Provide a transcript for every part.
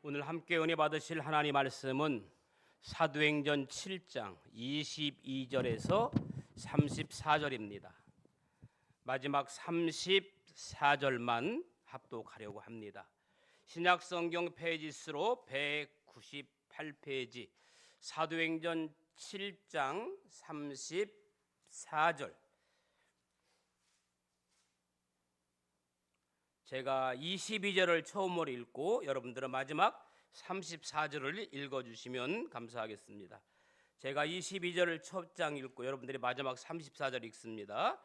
오늘 함께 은혜 받으실 하나님 말씀은 사도행전 7장 22절에서 34절입니다. 마지막 34절만 합독하려고 합니다. 신약성경 페이지수로 198페이지 사도행전 7장 34절. 제가 22절을 처음으로 읽고 여러분들은 마지막 34절을 읽어주시면 감사하겠습니다. 제가 22절을 첫 장 읽고 여러분들이 마지막 34절 읽습니다.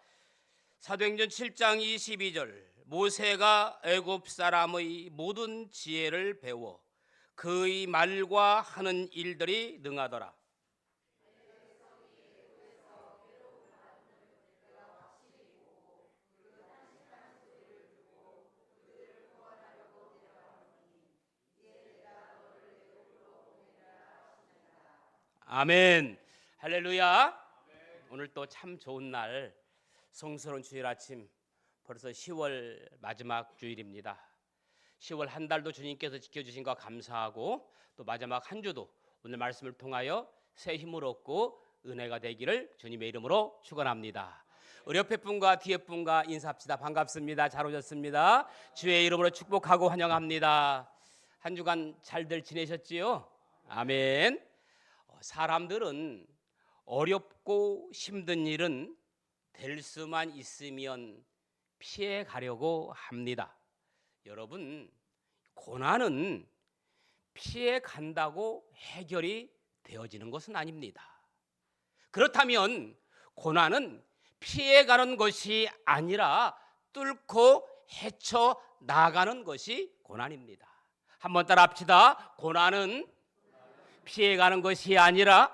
사도행전 7장 22절. 모세가 애굽 사람의 모든 지혜를 배워 그의 말과 하는 일들이 능하더라. 아멘. 할렐루야. 오늘 또 참 좋은 날, 성스러운 주일 아침, 벌써 10월 마지막 주일입니다. 10월 한 달도 주님께서 지켜주신 거 감사하고 또 마지막 한 주도 오늘 말씀을 통하여 새 힘을 얻고 은혜가 되기를 주님의 이름으로 축원합니다. 우리 옆에 분과 뒤에 분과 인사합시다. 반갑습니다. 잘 오셨습니다. 주의 이름으로 축복하고 환영합니다. 한 주간 잘들 지내셨지요? 아멘. 사람들은 어렵고 힘든 일은 될 수만 있으면 피해 가려고 합니다. 여러분, 고난은 피해 간다고 해결이 되어지는 것은 아닙니다. 그렇다면 고난은 피해 가는 것이 아니라 뚫고 헤쳐 나가는 것이 고난입니다. 한번 따라 합시다. 고난은 피해가는 것이 아니라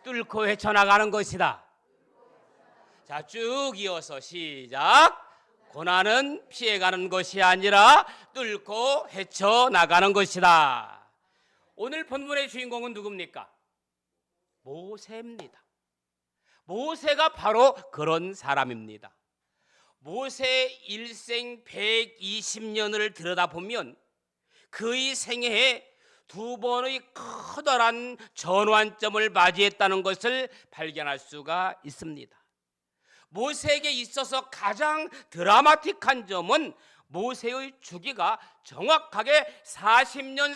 뚫고 헤쳐나가는 것이다. 자, 쭉 이어서 시작. 고난은 피해가는 것이 아니라 뚫고 헤쳐나가는 것이다. 오늘 본문의 주인공은 누굽니까? 모세입니다. 모세가 바로 그런 사람입니다. 모세의 일생 120년을 들여다보면 그의 생애에 두 번의 커다란 전환점을 맞이했다는 것을 발견할 수가 있습니다. 모세에게 있어서 가장 드라마틱한 점은 모세의 주기가 정확하게 40년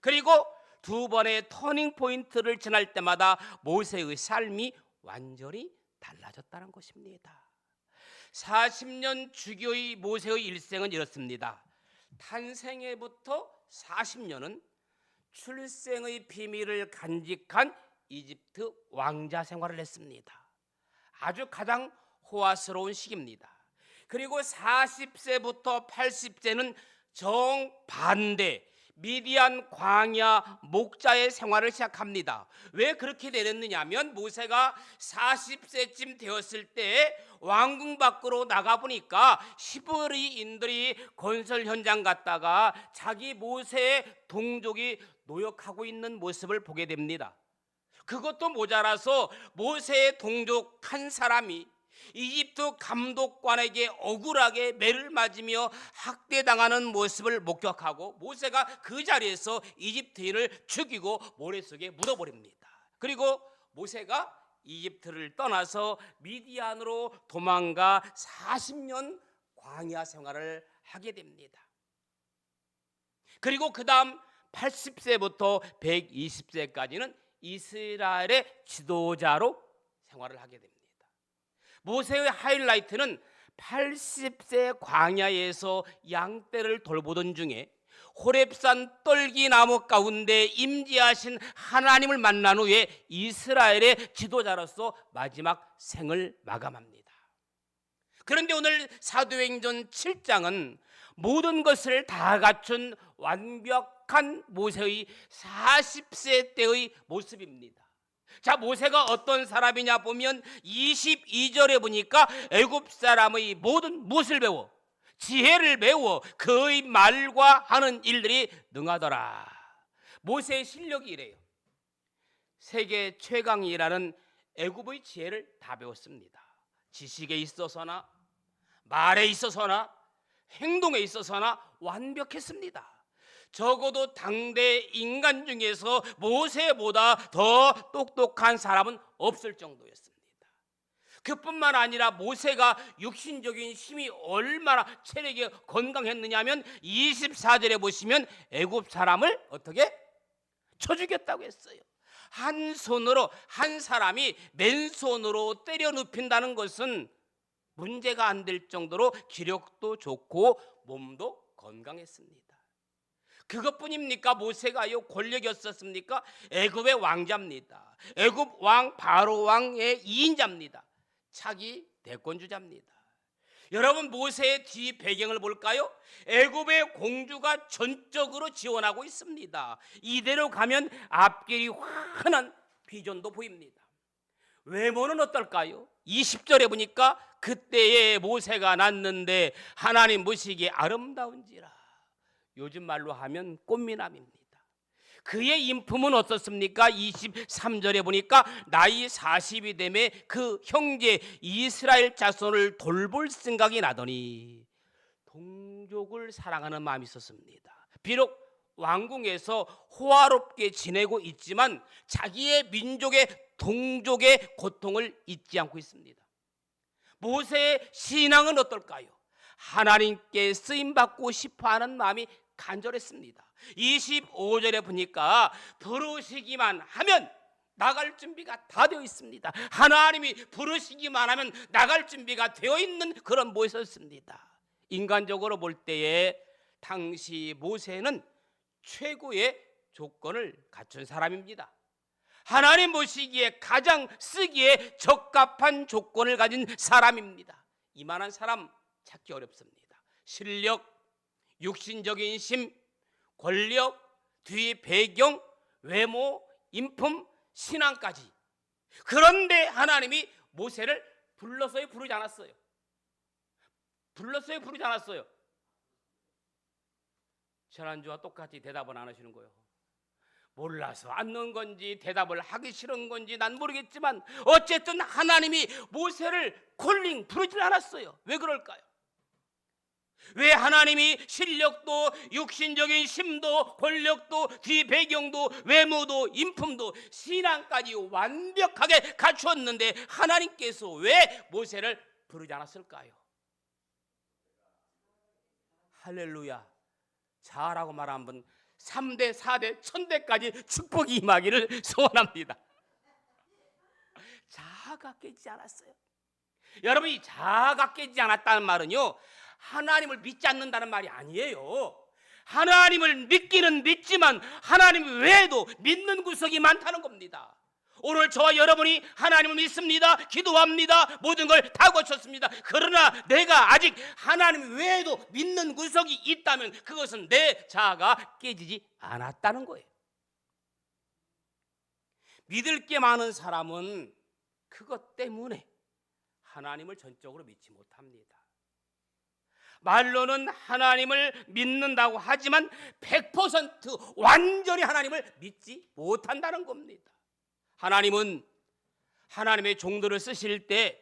그리고 두 번의 터닝 포인트를 지날 때마다 모세의 삶이 완전히 달라졌다는 것입니다. 40년 주기의 모세의 일생은 이렇습니다. 탄생에부터 40년은 출생의 비밀을 간직한 이집트 왕자 생활을 했습니다. 아주 가장 호화스러운 시기입니다. 그리고 40세부터 80세는 정반대 미디안 광야 목자의 생활을 시작합니다. 왜 그렇게 내렸느냐면 모세가 40세쯤 되었을 때 왕궁 밖으로 나가보니까 히브리인들이 건설 현장 갔다가 자기 모세의 동족이 노역하고 있는 모습을 보게 됩니다. 그것도 모자라서 모세의 동족 한 사람이 이집트 감독관에게 억울하게 매를 맞으며 학대당하는 모습을 목격하고 모세가 그 자리에서 이집트인을 죽이고 모래속에 묻어버립니다. 그리고 모세가 이집트를 떠나서 미디안으로 도망가 40년 광야 생활을 하게 됩니다. 그리고 그 다음 80세부터 120세까지는 이스라엘의 지도자로 생활을 하게 됩니다. 모세의 하이라이트는 80세 광야에서 양떼를 돌보던 중에 호렙산 떨기나무 가운데 임재하신 하나님을 만난 후에 이스라엘의 지도자로서 마지막 생을 마감합니다. 그런데 오늘 사도행전 7장은 모든 것을 다 갖춘 완벽한 모세의 40세 때의 모습입니다. 자, 모세가 어떤 사람이냐 보면 22절에 보니까 애굽 사람의 모든 무엇을 배워? 지혜를 배워 그의 말과 하는 일들이 능하더라. 모세의 실력이 이래요. 세계 최강이라는 애굽의 지혜를 다 배웠습니다. 지식에 있어서나 말에 있어서나 행동에 있어서나 완벽했습니다. 적어도 당대 인간 중에서 모세보다 더 똑똑한 사람은 없을 정도였습니다. 그뿐만 아니라 모세가 육신적인 힘이 얼마나 체력이 건강했느냐면 24절에 보시면 애굽 사람을 어떻게 쳐 죽였다고 했어요. 한 손으로, 한 사람이 맨손으로 때려 눕힌다는 것은 문제가 안 될 정도로 기력도 좋고 몸도 건강했습니다. 그것뿐입니까? 모세가요 권력이었었습니까? 애굽의 왕자입니다. 애굽 왕 바로 왕의 2인자입니다. 차기 대권주자입니다. 여러분, 모세의 뒤 배경을 볼까요? 애굽의 공주가 전적으로 지원하고 있습니다. 이대로 가면 앞길이 환한 비전도 보입니다. 외모는 어떨까요? 20절에 보니까 그때의 모세가 났는데 하나님 보시기에 아름다운지라. 요즘 말로 하면 꽃미남입니다. 그의 인품은 어떻습니까? 23절에 보니까 나이 40이 되매 그 형제 이스라엘 자손을 돌볼 생각이 나더니 동족을 사랑하는 마음이 있었습니다. 비록 왕궁에서 호화롭게 지내고 있지만 자기의 민족의 동족의 고통을 잊지 않고 있습니다. 모세의 신앙은 어떨까요? 하나님께 쓰임받고 싶어하는 마음이 간절했습니다. 25절에 보니까 부르시기만 하면 나갈 준비가 다 되어 있습니다. 하나님이 부르시기만 하면 나갈 준비가 되어 있는 그런 모세였습니다. 인간적으로 볼 때에 당시 모세는 최고의 조건을 갖춘 사람입니다. 하나님 보시기에 가장 쓰기에 적합한 조건을 가진 사람입니다. 이만한 사람 찾기 어렵습니다. 실력, 육신적인 힘, 권력, 뒤 배경, 외모, 인품, 신앙까지. 그런데 하나님이 모세를 불러서요 부르지 않았어요. 불렀어요 부르지 않았어요. 지난주와 똑같이 대답은 안 하시는 거예요. 몰라서 않는 건지 대답을 하기 싫은 건지 난 모르겠지만 어쨌든 하나님이 모세를 콜링 부르질 않았어요. 왜 그럴까요? 왜 하나님이 실력도 육신적인 힘도 권력도 뒤배경도 외모도 인품도 신앙까지 완벽하게 갖추었는데 하나님께서 왜 모세를 부르지 않았을까요? 할렐루야. 자라고 말하면 분 3대 4대 1000대까지 축복이 임하기를 소원합니다. 자아가 깨지지 않았어요. 여러분, 이 자아가 깨지지 않았다는 말은요 하나님을 믿지 않는다는 말이 아니에요. 하나님을 믿기는 믿지만 하나님 외에도 믿는 구석이 많다는 겁니다. 오늘 저와 여러분이 하나님을 믿습니다. 기도합니다. 모든 걸 다 거쳤습니다. 그러나 내가 아직 하나님 외에도 믿는 구석이 있다면 그것은 내 자아가 깨지지 않았다는 거예요. 믿을 게 많은 사람은 그것 때문에 하나님을 전적으로 믿지 못합니다. 말로는 하나님을 믿는다고 하지만 100% 완전히 하나님을 믿지 못한다는 겁니다. 하나님은 하나님의 종들을 쓰실 때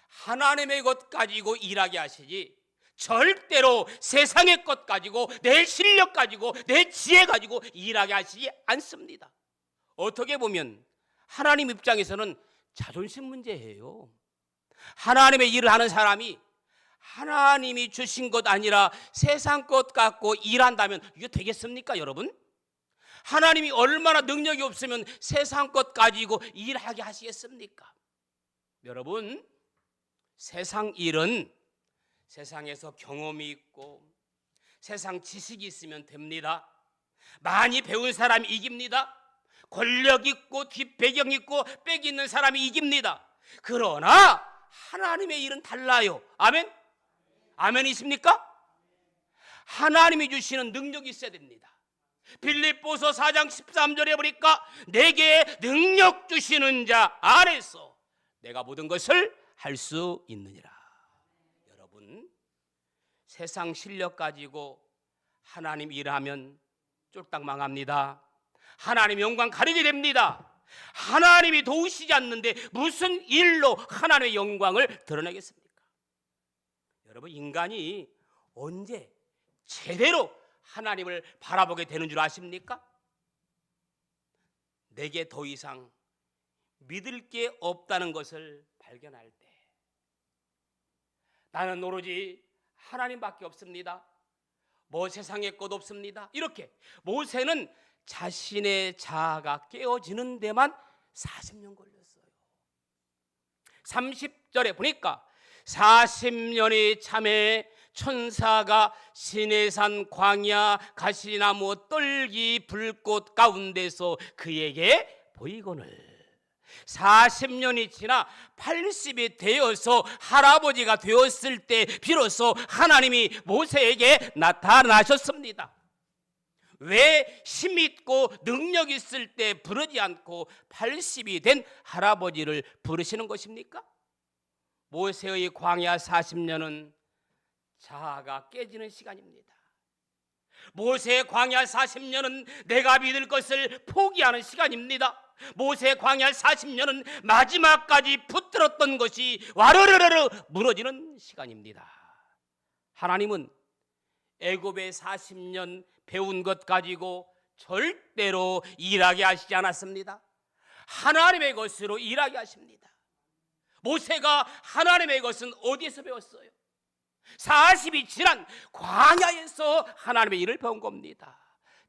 하나님의 것 가지고 일하게 하시지 절대로 세상의 것 가지고 내 실력 가지고 내 지혜 가지고 일하게 하시지 않습니다. 어떻게 보면 하나님 입장에서는 자존심 문제예요. 하나님의 일을 하는 사람이 하나님이 주신 것 아니라 세상 것 갖고 일한다면 이게 되겠습니까, 여러분? 하나님이 얼마나 능력이 없으면 세상 것 가지고 일하게 하시겠습니까? 여러분, 세상 일은 세상에서 경험이 있고 세상 지식이 있으면 됩니다. 많이 배운 사람이 이깁니다. 권력 있고 뒷배경 있고 빽 있는 사람이 이깁니다. 그러나 하나님의 일은 달라요. 아멘? 아멘이십니까? 하나님이 주시는 능력이 있어야 됩니다. 빌립보서 4장 13절에 보니까 내게 능력 주시는 자 안에서 내가 모든 것을 할 수 있느니라. 여러분, 세상 실력 가지고 하나님 일하면 쫄딱 망합니다. 하나님 영광 가리게 됩니다. 하나님이 도우시지 않는데 무슨 일로 하나님의 영광을 드러내겠습니까? 여러분, 인간이 언제 제대로 하나님을 바라보게 되는 줄 아십니까? 내게 더 이상 믿을 게 없다는 것을 발견할 때, 나는 오로지 하나님밖에 없습니다, 뭐 세상에 것 없습니다, 이렇게 모세는 자신의 자아가 깨어지는 데만 40년 걸렸어요. 30절에 보니까 40년이 참에 천사가 시내산 광야 가시나무 떨기 불꽃 가운데서 그에게 보이거늘 40년이 지나 80이 되어서 할아버지가 되었을 때 비로소 하나님이 모세에게 나타나셨습니다. 왜 힘있고 능력 있을 때 부르지 않고 80이 된 할아버지를 부르시는 것입니까? 모세의 광야 40년은 자아가 깨지는 시간입니다. 모세의 광야 40년은 내가 믿을 것을 포기하는 시간입니다. 모세의 광야 40년은 마지막까지 붙들었던 것이 와르르르 무너지는 시간입니다. 하나님은 애굽의 40년 배운 것 가지고 절대로 일하게 하시지 않았습니다. 하나님의 것으로 일하게 하십니다. 모세가 하나님의 것은 어디에서 배웠어요? 40이 지난 광야에서 하나님의 일을 배운 겁니다.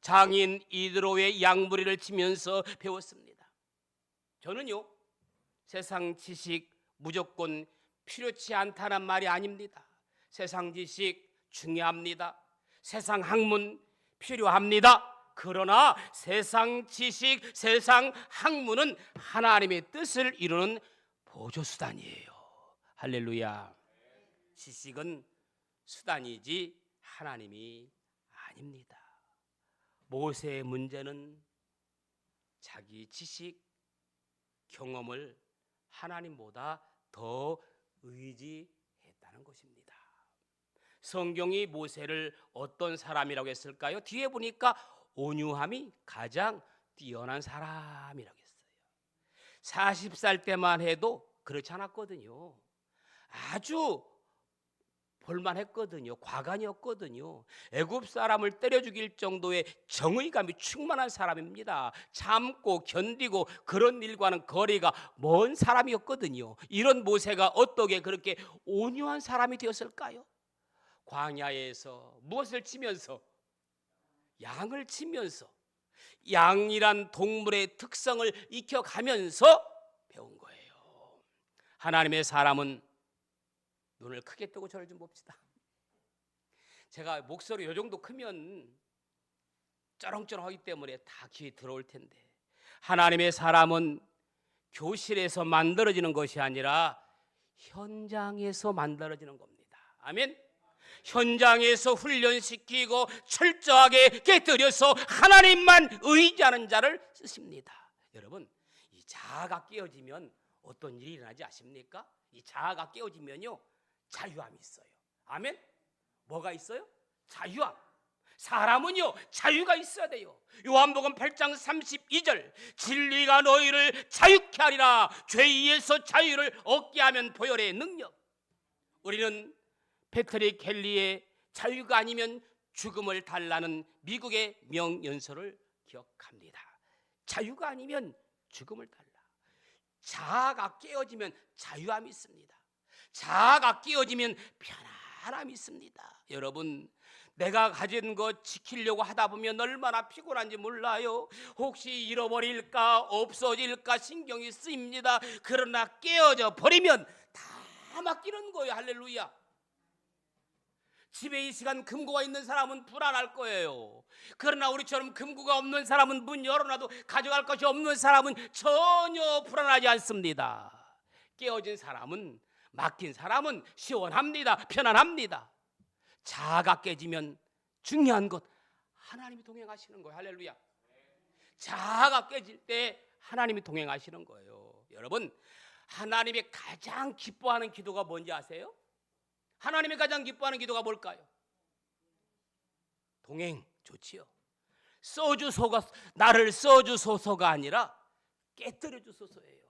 장인 이드로의 양무리를 치면서 배웠습니다. 저는요, 세상 지식 무조건 필요치 않다는 말이 아닙니다. 세상 지식 중요합니다. 세상 학문 필요합니다. 그러나 세상 지식, 세상 학문은 하나님의 뜻을 이루는 보조수단이에요. 할렐루야. 지식은 수단이지 하나님이 아닙니다. 모세의 문제는 자기 지식, 경험을 하나님보다 더 의지했다는 것입니다. 성경이 모세를 어떤 사람이라고 했을까요? 뒤에 보니까 온유함이 가장 뛰어난 사람이라고 했어요. 40살 때만 해도 그렇지 않았거든요. 아주 볼만했거든요. 과간이었거든요. 애굽 사람을 때려 죽일 정도의 정의감이 충만한 사람입니다. 참고 견디고 그런 일과는 거리가 먼 사람이었거든요. 이런 모세가 어떻게 그렇게 온유한 사람이 되었을까요? 광야에서 무엇을 치면서? 양을 치면서 양이란 동물의 특성을 익혀가면서 배운 거예요. 하나님의 사람은 눈을 크게 뜨고 저를 좀 봅시다. 제가 목소리 요 정도 크면 쩌렁쩌렁하기 때문에 다 귀에 들어올 텐데, 하나님의 사람은 교실에서 만들어지는 것이 아니라 현장에서 만들어지는 겁니다. 아멘. 현장에서 훈련시키고 철저하게 깨뜨려서 하나님만 의지하는 자를 쓰십니다. 여러분, 이 자아가 깨어지면 어떤 일이 일어나지 아십니까? 이 자아가 깨어지면요, 자유함이 있어요. 아멘. 뭐가 있어요? 자유함. 사람은요, 자유가 있어야 돼요. 요한복음 8장 32절, 진리가 너희를 자유케 하리라. 죄에서 자유를 얻게 하면 보혈의 능력. 우리는 패트릭 켈리의 자유가 아니면 죽음을 달라는 미국의 명연설을 기억합니다. 자유가 아니면 죽음을 달라. 자아가 깨어지면 자유함이 있습니다. 자아가 깨어지면 편안함이 있습니다. 여러분, 내가 가진 것 지키려고 하다 보면 얼마나 피곤한지 몰라요. 혹시 잃어버릴까 없어질까 신경이 쓰입니다. 그러나 깨어져 버리면 다 맡기는 거예요. 할렐루야. 집에 이 시간 금고가 있는 사람은 불안할 거예요. 그러나 우리처럼 금고가 없는 사람은 문 열어놔도 가져갈 것이 없는 사람은 전혀 불안하지 않습니다. 깨어진 사람은, 맡긴 사람은 시원합니다. 편안합니다. 자아가 깨지면 중요한 것, 하나님이 동행하시는 거예요. 할렐루야. 자아가 깨질 때 하나님이 동행하시는 거예요. 여러분, 하나님이 가장 기뻐하는 기도가 뭔지 아세요? 하나님이 가장 기뻐하는 기도가 뭘까요? 동행 좋지요. 나를 써주소서가 아니라 깨뜨려 주소서예요.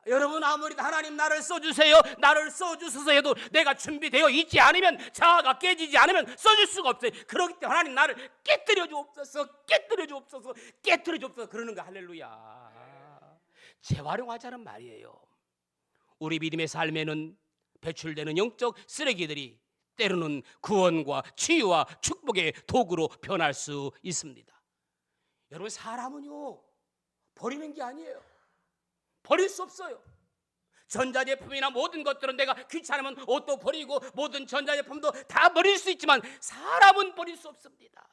여러분, 아무리 하나님 나를 써주세요, 나를 써주소서 해도 내가 준비되어 있지 않으면, 자아가 깨지지 않으면 써줄 수가 없어요. 그렇기 때문에 하나님 나를 깨뜨려 주옵소서, 깨뜨려 주옵소서, 깨뜨려 주옵소서 그러는 거. 할렐루야. 재활용하자는 말이에요. 우리 믿음의 삶에는 배출되는 영적 쓰레기들이 때로는 구원과 치유와 축복의 도구로 변할 수 있습니다. 여러분, 사람은요 버리는 게 아니에요. 버릴 수 없어요. 전자제품이나 모든 것들은 내가 귀찮으면 옷도 버리고 모든 전자제품도 다 버릴 수 있지만 사람은 버릴 수 없습니다.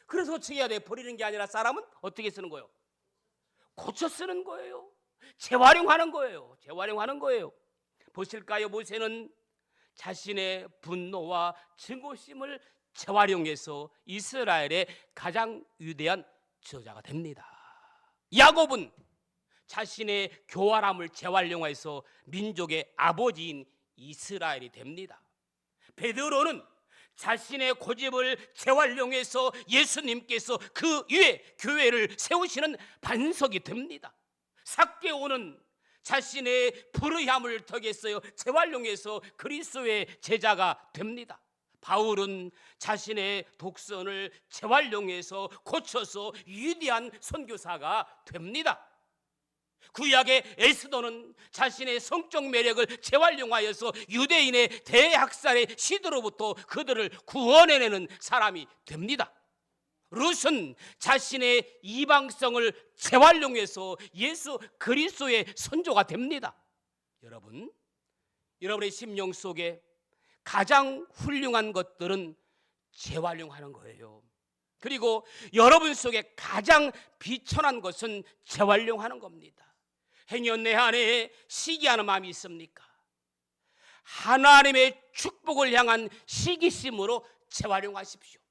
그래서 어떻게 해야 돼? 버리는 게 아니라 사람은 어떻게 쓰는 거예요? 고쳐 쓰는 거예요. 재활용하는 거예요. 재활용하는 거예요. 보실까요? 모세는 자신의 분노와 증오심을 재활용해서 이스라엘의 가장 위대한 지도자가 됩니다. 야곱은 자신의 교활함을 재활용해서 민족의 아버지인 이스라엘이 됩니다. 베드로는 자신의 고집을 재활용해서 예수님께서 그 위에 교회를 세우시는 반석이 됩니다. 삭개오는 자신의 불의함을 덕했어요. 재활용해서 그리스도의 제자가 됩니다. 바울은 자신의 독선을 재활용해서 고쳐서 위대한 선교사가 됩니다. 구약의 에스더는 자신의 성적 매력을 재활용하여서 유대인의 대학살의 시도로부터 그들을 구원해내는 사람이 됩니다. 룻은 자신의 이방성을 재활용해서 예수 그리스도의 선조가 됩니다. 여러분, 여러분의 심령 속에 가장 훌륭한 것들은 재활용하는 거예요. 그리고 여러분 속에 가장 비천한 것은 재활용하는 겁니다. 행여 내 안에 시기하는 마음이 있습니까? 하나님의 축복을 향한 시기심으로 재활용하십시오.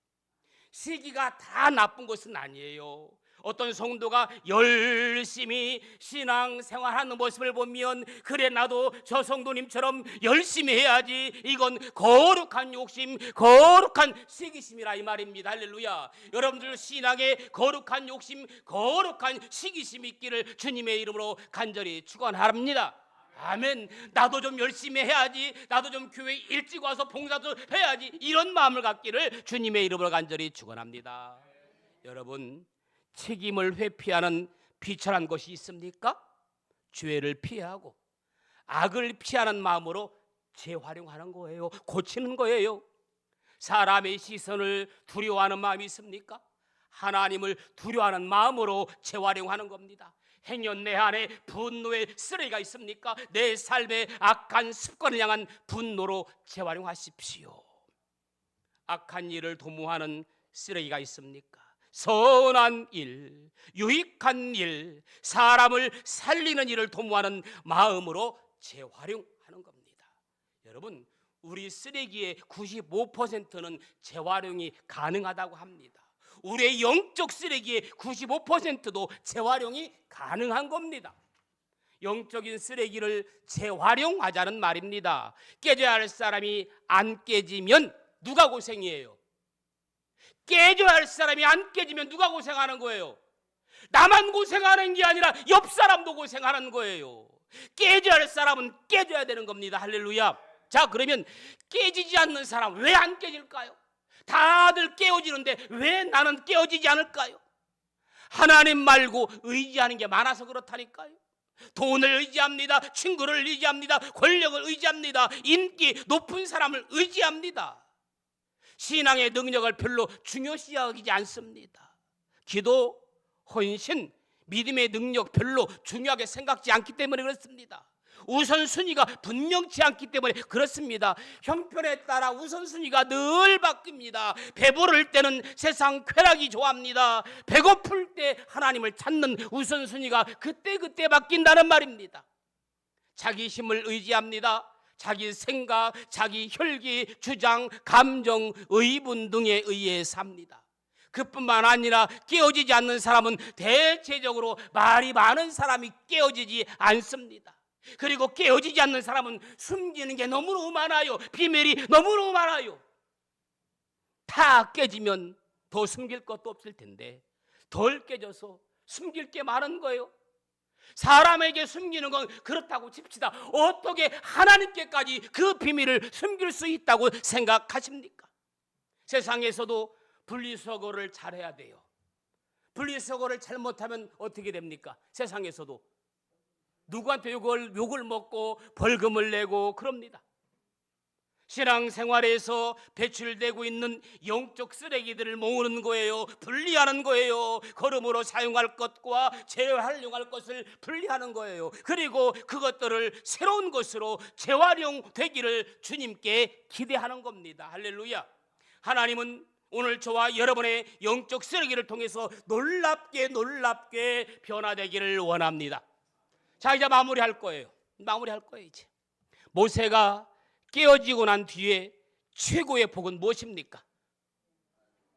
시기가 다 나쁜 것은 아니에요. 어떤 성도가 열심히 신앙생활하는 모습을 보면 그래 나도 저 성도님처럼 열심히 해야지, 이건 거룩한 욕심, 거룩한 시기심이라 이 말입니다. 할렐루야. 여러분들 신앙에 거룩한 욕심, 거룩한 시기심이 있기를 주님의 이름으로 간절히 축원합니다. 아멘. 나도 좀 열심히 해야지, 나도 좀 교회 일찍 와서 봉사도 해야지, 이런 마음을 갖기를 주님의 이름으로 간절히 축원합니다. 여러분, 책임을 회피하는 비천한 것이 있습니까? 죄를 피하고 악을 피하는 마음으로 재활용하는 거예요. 고치는 거예요. 사람의 시선을 두려워하는 마음이 있습니까? 하나님을 두려워하는 마음으로 재활용하는 겁니다. 행여 내 안에 분노의 쓰레기가 있습니까? 내 삶의 악한 습관을 향한 분노로 재활용하십시오. 악한 일을 도모하는 쓰레기가 있습니까? 선한 일, 유익한 일, 사람을 살리는 일을 도모하는 마음으로 재활용하는 겁니다. 여러분, 우리 쓰레기의 95%는 재활용이 가능하다고 합니다. 우리의 영적 쓰레기의 95%도 재활용이 가능한 겁니다. 영적인 쓰레기를 재활용하자는 말입니다. 깨져야 할 사람이 안 깨지면 누가 고생이에요? 깨져야 할 사람이 안 깨지면 누가 고생하는 거예요? 나만 고생하는 게 아니라 옆 사람도 고생하는 거예요. 깨져야 할 사람은 깨져야 되는 겁니다. 할렐루야. 자, 그러면 깨지지 않는 사람 왜 안 깨질까요? 다들 깨어지는데 왜 나는 깨어지지 않을까요? 하나님 말고 의지하는 게 많아서 그렇다니까요. 돈을 의지합니다. 친구를 의지합니다. 권력을 의지합니다. 인기 높은 사람을 의지합니다. 신앙의 능력을 별로 중요시 여기지 않습니다. 기도, 헌신, 믿음의 능력 별로 중요하게 생각지 않기 때문에 그렇습니다. 우선순위가 분명치 않기 때문에 그렇습니다. 형편에 따라 우선순위가 늘 바뀝니다. 배부를 때는 세상 쾌락이 좋아합니다. 배고플 때 하나님을 찾는 우선순위가 그때그때 바뀐다는 말입니다. 자기 힘을 의지합니다. 자기 생각, 자기 혈기, 주장, 감정, 의분 등에 의해 삽니다. 그뿐만 아니라 깨어지지 않는 사람은 대체적으로 말이 많은 사람이 깨어지지 않습니다. 그리고 깨어지지 않는 사람은 숨기는 게 너무너무 많아요. 비밀이 너무너무 많아요. 다 깨지면 더 숨길 것도 없을 텐데 덜 깨져서 숨길 게 많은 거예요. 사람에게 숨기는 건 그렇다고 칩시다. 어떻게 하나님께까지 그 비밀을 숨길 수 있다고 생각하십니까? 세상에서도 분리수거를 잘해야 돼요. 분리수거를 잘못하면 어떻게 됩니까? 세상에서도 누구한테 욕을 먹고 벌금을 내고 그럽니다. 신앙생활에서 배출되고 있는 영적 쓰레기들을 모으는 거예요. 분리하는 거예요. 걸음으로 사용할 것과 재활용할 것을 분리하는 거예요. 그리고 그것들을 새로운 것으로 재활용되기를 주님께 기대하는 겁니다. 할렐루야. 하나님은 오늘 저와 여러분의 영적 쓰레기를 통해서 놀랍게 변화되기를 원합니다. 자, 이제 마무리할 거예요. 이제. 모세가 깨어지고 난 뒤에 최고의 복은 무엇입니까?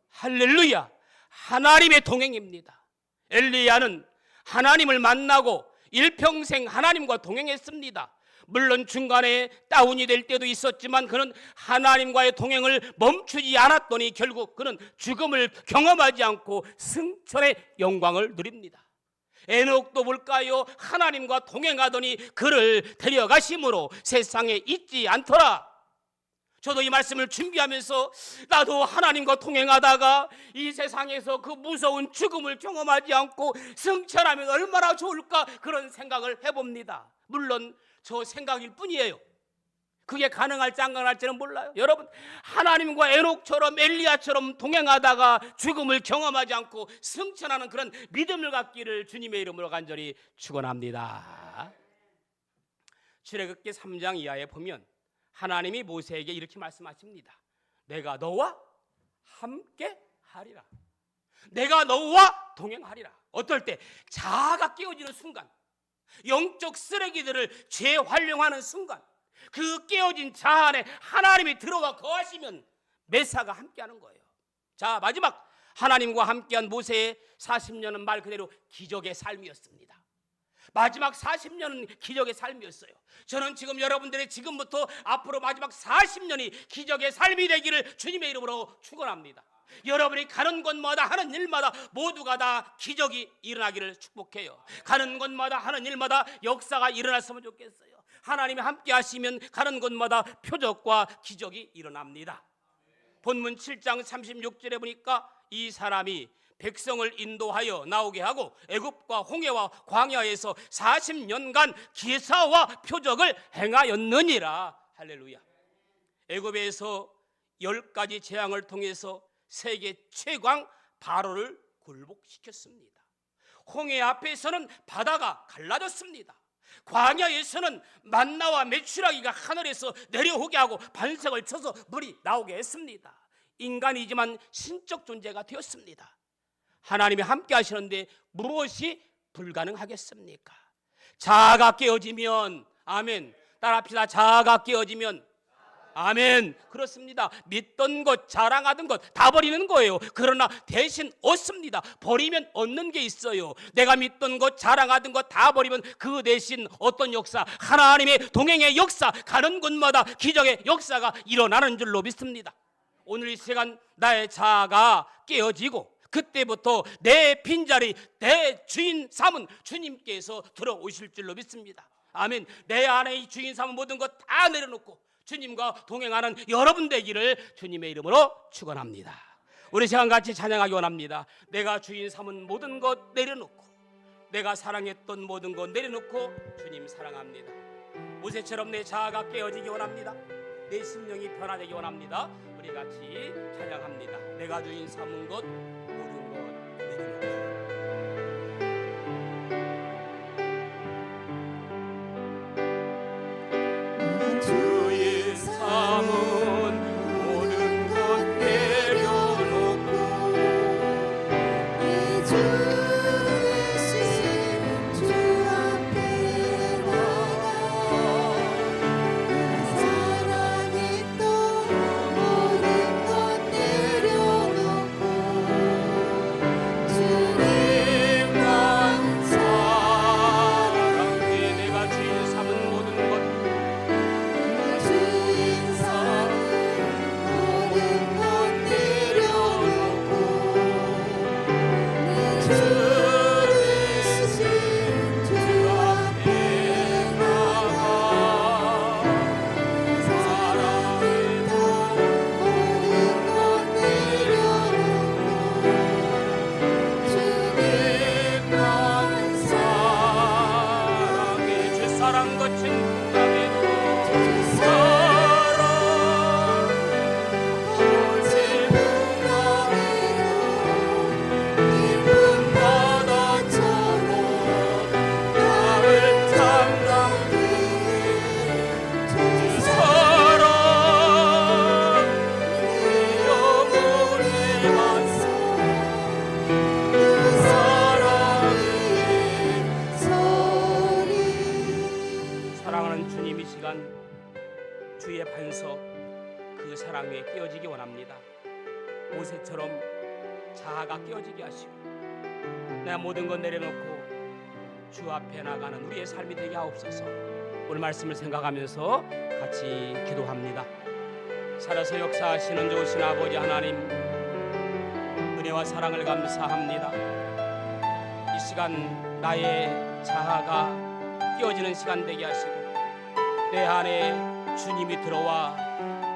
할렐루야, 하나님의 동행입니다. 엘리야는 하나님을 만나고 일평생 하나님과 동행했습니다. 물론 중간에 다운이 될 때도 있었지만 그는 하나님과의 동행을 멈추지 않았더니 결국 그는 죽음을 경험하지 않고 승천의 영광을 누립니다. 에녹도 볼까요? 하나님과 동행하더니 그를 데려가심으로 세상에 있지 않더라. 저도 이 말씀을 준비하면서 나도 하나님과 동행하다가 이 세상에서 그 무서운 죽음을 경험하지 않고 승천하면 얼마나 좋을까 그런 생각을 해봅니다. 물론 저 생각일 뿐이에요. 그게 가능할지 안 가능할지는 몰라요. 여러분, 하나님과 에녹처럼 엘리야처럼 동행하다가 죽음을 경험하지 않고 승천하는 그런 믿음을 갖기를 주님의 이름으로 간절히 축원합니다. 출애굽기 3장 이하에 보면 하나님이 모세에게 이렇게 말씀하십니다. 내가 너와 함께 하리라. 내가 너와 동행하리라. 어떨 때? 자아가 깨어지는 순간, 영적 쓰레기들을 재활용하는 순간, 그 깨어진 자아 안에 하나님이 들어와 거하시면 메사가 함께하는 거예요. 자, 마지막 하나님과 함께한 모세의 40년은 말 그대로 기적의 삶이었습니다. 마지막 40년은 기적의 삶이었어요. 저는 지금 여러분들의 지금부터 앞으로 마지막 40년이 기적의 삶이 되기를 주님의 이름으로 축원합니다. 여러분이 가는 곳마다 하는 일마다 모두가 다 기적이 일어나기를 축복해요. 가는 곳마다 하는 일마다 역사가 일어났으면 좋겠어요. 하나님이 함께 하시면 가는 곳마다 표적과 기적이 일어납니다. 본문 7장 36절에 보니까 이 사람이 백성을 인도하여 나오게 하고 애굽과 홍해와 광야에서 40년간 기사와 표적을 행하였느니라. 할렐루야. 애굽에서 10가지 재앙을 통해서 세계 최강 바로를 굴복시켰습니다. 홍해 앞에서는 바다가 갈라졌습니다. 광야에서는 만나와 메추라기가 하늘에서 내려오게 하고 반석을 쳐서 물이 나오게 했습니다. 인간이지만 신적 존재가 되었습니다. 하나님이 함께 하시는데 무엇이 불가능하겠습니까? 자아가 깨어지면, 아멘, 따라합시다. 자아가 깨어지면, 아멘, 그렇습니다. 믿던 것, 자랑하던 것 다 버리는 거예요. 그러나 대신 얻습니다. 버리면 얻는 게 있어요. 내가 믿던 것, 자랑하던 것 다 버리면 그 대신 어떤 역사? 하나님의 동행의 역사, 가는 곳마다 기적의 역사가 일어나는 줄로 믿습니다. 오늘 이 시간 나의 자아가 깨어지고 그때부터 내 빈자리, 내 주인 삼은 주님께서 들어오실 줄로 믿습니다. 아멘. 내 안에 이 주인 삼은 모든 것 다 내려놓고 주님과 동행하는 여러분 되기를 주님의 이름으로 축원합니다. 우리 시간 같이 찬양하기 원합니다. 내가 주인 삼은 모든 것 내려놓고, 내가 사랑했던 모든 것 내려놓고 주님 사랑합니다. 모세처럼 내 자아가 깨어지기 원합니다. 내 심령이 변화되기 원합니다. 우리 같이 찬양합니다. 내가 주인 삼은 것 모든 것 내려놓고. 시간 주의 반석 그 사랑 위에 끼어지기 원합니다. 모세처럼 자아가 끼어지게 하시고 내가 모든 것 내려놓고 주 앞에 나가는 우리의 삶이 되게 하옵소서. 오늘 말씀을 생각하면서 같이 기도합니다. 살아서 역사하시는 좋으신 아버지 하나님, 은혜와 사랑을 감사합니다. 이 시간 나의 자아가 끼어지는 시간 되게 하시고 내 안에 주님이 들어와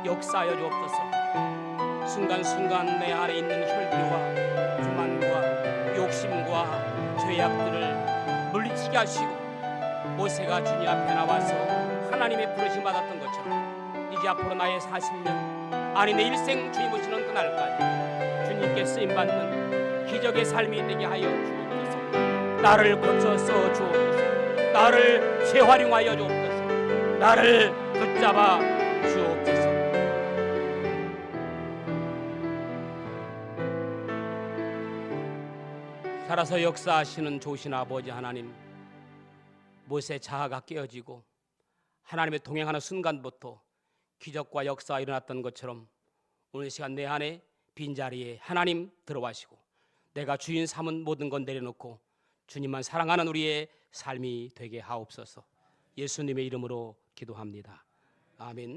역사하여 주옵소서. 순간순간 내 안에 있는 혈기와 교만과 욕심과 죄악들을 물리치게 하시고 모세가 주님 앞에 나와서 하나님의 부르심 받았던 것처럼 이제 앞으로 나의 40년 아니 내 일생 주님 오시는 그날까지 주님께 쓰임받는 기적의 삶이 되게 하여 주옵소서. 나를 고쳐서 주옵소서. 나를 재활용하여 주옵소서. 나를 붙잡아 주옵소서. 살아서 역사하시는 좋으신 아버지 하나님, 모세 자아가 깨어지고 하나님의 동행하는 순간부터 기적과 역사가 일어났던 것처럼 오늘 시간 내 안에 빈자리에 하나님 들어와시고 내가 주인 삼은 모든 건 내려놓고 주님만 사랑하는 우리의 삶이 되게 하옵소서. 예수님의 이름으로 기도합니다. 아멘.